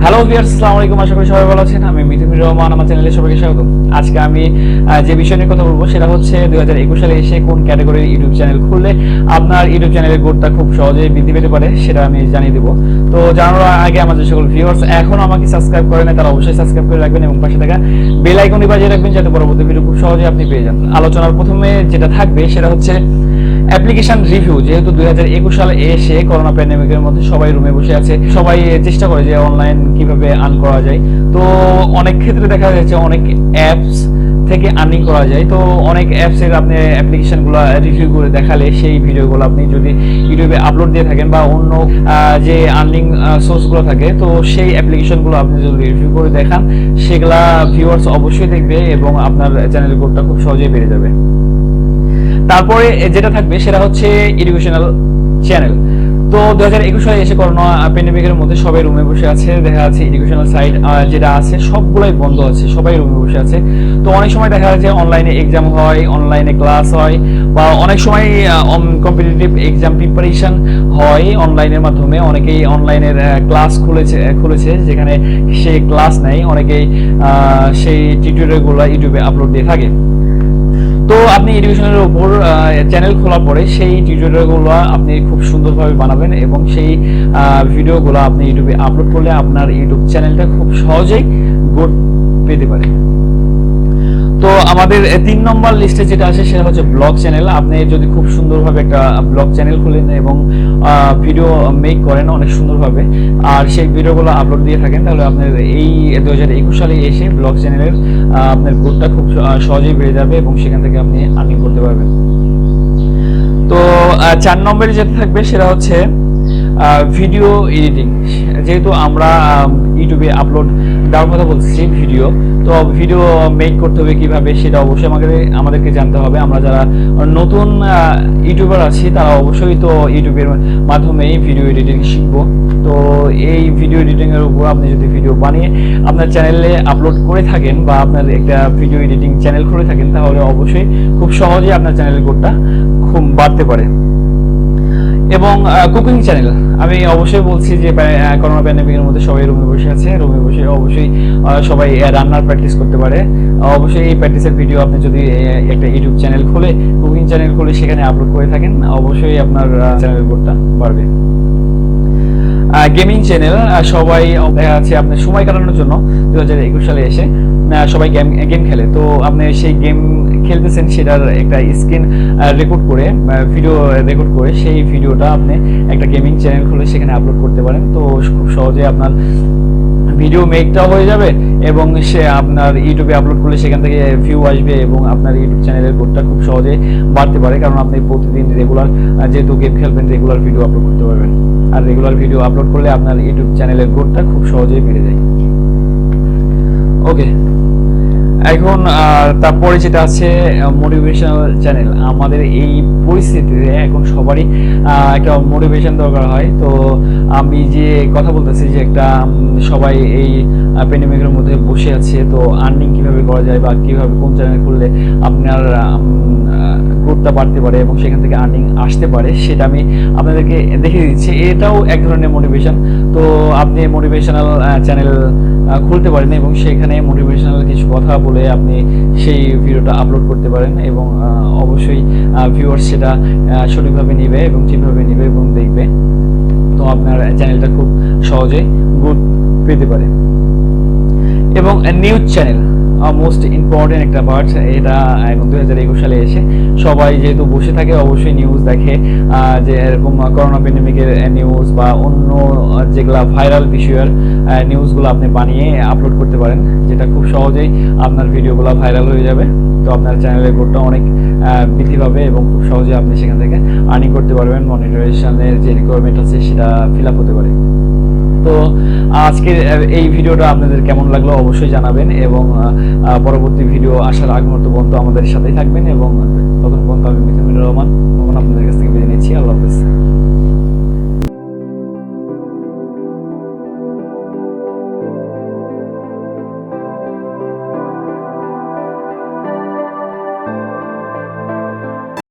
Hello viewers, আসসালামু আলাইকুম। আশা করি সবাই ভালো আছেন। আমি মিথুন রহমান, আমার চ্যানেলে সবাইকে স্বাগত। আজকে আমি যে বিষয় নিয়ে কথা বলবো সেটা হচ্ছে 2021 সালে এসে কোন ক্যাটাগরির ইউটিউব চ্যানেল খুললে আপনার ইউটিউব চ্যানেলের গ্রোথটা খুব সহজেই বৃদ্ধি পেতে পারে, সেটা আমি জানিয়ে দেবো। তো জানানোর আগে আমার যে সকল ভিউয়ার্স এখন আমাকে সাবস্ক্রাইব করে না তারা অবশ্যই সাবস্ক্রাইব করে রাখবেন এবং পাশে থাকা বেল আইকনটি বাজিয়ে রাখবেন যাতে পরবর্তী ভিডিও খুব সহজেই আপনি পেয়ে যান। আলোচনার প্রথমে যেটা থাকবে সেটা হচ্ছে অ্যাপ্লিকেশন রিভিউ। যেহেতু 2021 সালে এসে করোনা প্যান্ডেমিকের মধ্যে সবাই রুমে বসে আছে, সবাই চেষ্টা করে যে অনলাইন কিভাবে আর্ন করা যায়। তো অনেক ক্ষেত্রে দেখা যাচ্ছে অনেক অ্যাপস থেকে আর্নিং করা যায়। তো অনেক অ্যাপসের আপনি অ্যাপ্লিকেশনগুলো রিভিউ করে দেখালে সেই ভিডিওগুলো আপনি যদি ইউটিউবে আপলোড দিয়ে থাকেন বা অন্য যে আর্নিং সোর্সগুলো থাকে, তো সেই অ্যাপ্লিকেশনগুলো আপনি যদি রিভিউ করে দেখান সেগুলা ভিউয়ার্স অবশ্যই দেখবে এবং আপনার চ্যানেলের গ্রোথটা খুব সহজেই বেড়ে যাবে। তারপরে যেটা থাকবে সেটা হচ্ছে এডুকেশনাল চ্যানেল। তো 2021 সালে এসে করোনা প্যান্ডেমিকের মধ্যে সবাই রুমে বসে আছে, দেখা যাচ্ছে এডুকেশনাল সাইট যেটা আছে সবগুলাই বন্ধ আছে, সবাই রুমে বসে আছে। তো অনেক সময় দেখা যাচ্ছে অনলাইনে এক্সাম হয়, অনলাইনে ক্লাস হয়, বা অনেক সময় কম্পিটিটিভ এক্সাম প্রিপারেশন হয় অনলাইনের মাধ্যমে। অনেকেই অনলাইনের ক্লাস খুলেছে যেখানে সে ক্লাস নেয়, অনেকেই সেই টিউটোরিয়ালগুলো ইউটিউবে আপলোড দিয়ে থাকে। তো আপনি এডুকেশনের উপর চ্যানেল খোলার পরে সেই টিউটোরিয়ালগুলো আপনি খুব সুন্দরভাবে বানাবেন এবং সেই ভিডিওগুলো আপনি ইউটিউবে আপলোড করলে আপনার ইউটিউব চ্যানেলটা খুব সহজেই গ্রোথ পেতে পারে। তো আমাদের 3 নম্বর লিস্টে যেটা আছে সেটা হচ্ছে ব্লগ চ্যানেল। আপনি যদি খুব সুন্দরভাবে একটা ব্লগ চ্যানেল খুলেন এবং ভিডিও মেক করেন অনেক সুন্দরভাবে, আর সেই ভিডিওগুলো আপলোড দিয়ে থাকেন, তাহলে আপনার এই 2021 সালে এসে ব্লগ চ্যানেলের আপনার গ্রোথটা খুব সহজেই বেড়ে যাবে এবং সেখান থেকে আপনি আর্নিং করতে পারবেন। তো 4 নম্বরে যেটা থাকবে সেটা হচ্ছে ভিডিও এডিটিং। যেহেতু আমরা ইউটিউবে আপলোড দেওয়ার কথা বলছি ভিডিও, তো ভিডিও মেক করতে হবে কিভাবে সেটা অবশ্যই আমাদেরকে জানতে হবে। আমরা যারা নতুন ইউটিউবার আছি তারা অবশ্যই তো ইউটিউবের মাধ্যমেই ভিডিও এডিটিং শিখবো। তো এই ভিডিও এডিটিং এর উপর আপনি যদি ভিডিও বানিয়ে আপনার চ্যানেলে আপলোড করে থাকেন বা আপনার একটা ভিডিও এডিটিং চ্যানেল খুলে থাকেন, তাহলে অবশ্যই খুব সহজেই আপনার চ্যানেলের গ্রোথটা খুব বাড়তে পারে। এবং কুকিং চ্যানেল, আমি অবশ্যই বলছি যে করোনা প্যান্ডেমিকের মধ্যে সবাই রুমে বসে আছে, রুমে বসে অবশ্যই সবাই রান্নার প্র্যাকটিস করতে পারে। অবশ্যই এই প্র্যাকটিসের ভিডিও আপনি যদি একটা ইউটিউব চ্যানেল খুলে, কুকিং চ্যানেল খুলে সেখানে আপলোড করে থাকেন, অবশ্যই আপনার চ্যানেলের গ্রোথটা বাড়বে। গেমিং চ্যানেল, সবাই দেখা যাচ্ছে আপনার সময় কাটানোর জন্য 2021 সালে এসে সবাই গেম খেলে। তো আপনি সেই গেম খেলতেছেন, সেটার একটা স্ক্রিন রেকর্ড করে, ভিডিও রেকর্ড করে সেই ভিডিওটা আপনি একটা গেমিং চ্যানেল খুলে সেখানে আপলোড করতে পারেন। তো খুব সহজে আপনার ভিডিও মেকটাও হয়ে যাবে এবং সে আপনার ইউটিউবে আপলোড করলে সেখান থেকে ভিউ আসবে এবং আপনার ইউটিউব চ্যানেলের গ্রোথটা খুব সহজে বাড়তে পারে, কারণ আপনি প্রতিদিন রেগুলার যেহেতু গেম খেলবেন রেগুলার ভিডিও আপলোড করতে পারবেন। আর রেগুলার ভিডিও আপলোড করলে আপনার ইউটিউব চ্যানেলের গ্রোথটা খুব সহজেই বেড়ে যায়। ওকে, এখন তারপরে যেটা আছে মোটিভেশনাল চ্যানেল। আমাদের এই পরিস্থিতিতে এখন সবারই একটা মোটিভেশন দরকার হয়। তো আমি যে কথা বলতেছি যে একটা সবাই এই প্যান্ডেমিকের মধ্যে বসে আছে, তো আর্নিং কিভাবে করা যায় বা কিভাবে কোন চ্যানেল খুললে আপনার গ্রোথটা বাড়তে পারে এবং সেখান থেকে আর্নিং আসতে পারে সেটা আমি আপনাদেরকে দেখিয়ে দিচ্ছি। এটাও এক ধরনের মোটিভেশন। তো আপনি মোটিভেশনাল চ্যানেল খুলতে পারেন এবং সেখানে মোটিভেশনাল কিছু কথা বলে আপনি সেই ভিডিওটা আপলোড করতে পারেন এবং অবশ্যই ভিউয়ার্স সেটা সঠিকভাবে নেবে এবং ঠিকভাবে নেবে এবং দেখবে। তো আপনার চ্যানেলটা খুব সহজে গ্রোথ পেতে পারে। এবং নিউজ চ্যানেল মোস্ট ইম্পর্টেন্ট একটা পার্ট। এটা এখন 2021 সালে এসে সবাই যেহেতু বসে থাকে অবশ্যই নিউজ দেখে, যে এরকম করোনা প্যান্ডেমিকের নিউজ বা অন্য যেগুলা ভাইরাল বিষয়ের নিউজগুলো আপনি বানিয়ে আপলোড করতে পারেন, যেটা খুব সহজেই আপনার ভিডিওগুলো ভাইরাল হয়ে যাবে। তো আপনার চ্যানেলের গ্রোথটা অনেক বৃদ্ধি পাবে এবং খুব সহজে আপনি সেখান থেকে আর্নিং করতে পারবেন। মনিটাইজেশনের যে রিকোয়ারমেন্ট আছে সেটা ফিল আপ হতে পারে। তো আজকের এই ভিডিওটা আপনাদের কেমন লাগলো অবশ্যই জানাবেন এবং পরবর্তী ভিডিও আসার আগ মুহূর্ত পর্যন্ত আমাদের সাথেই থাকবেন। এবং তখন পর্যন্ত আমি মিথুন রহমান আপনাদের কাছ থেকে বিদায় নিচ্ছি। আল্লাহ হাফেজ।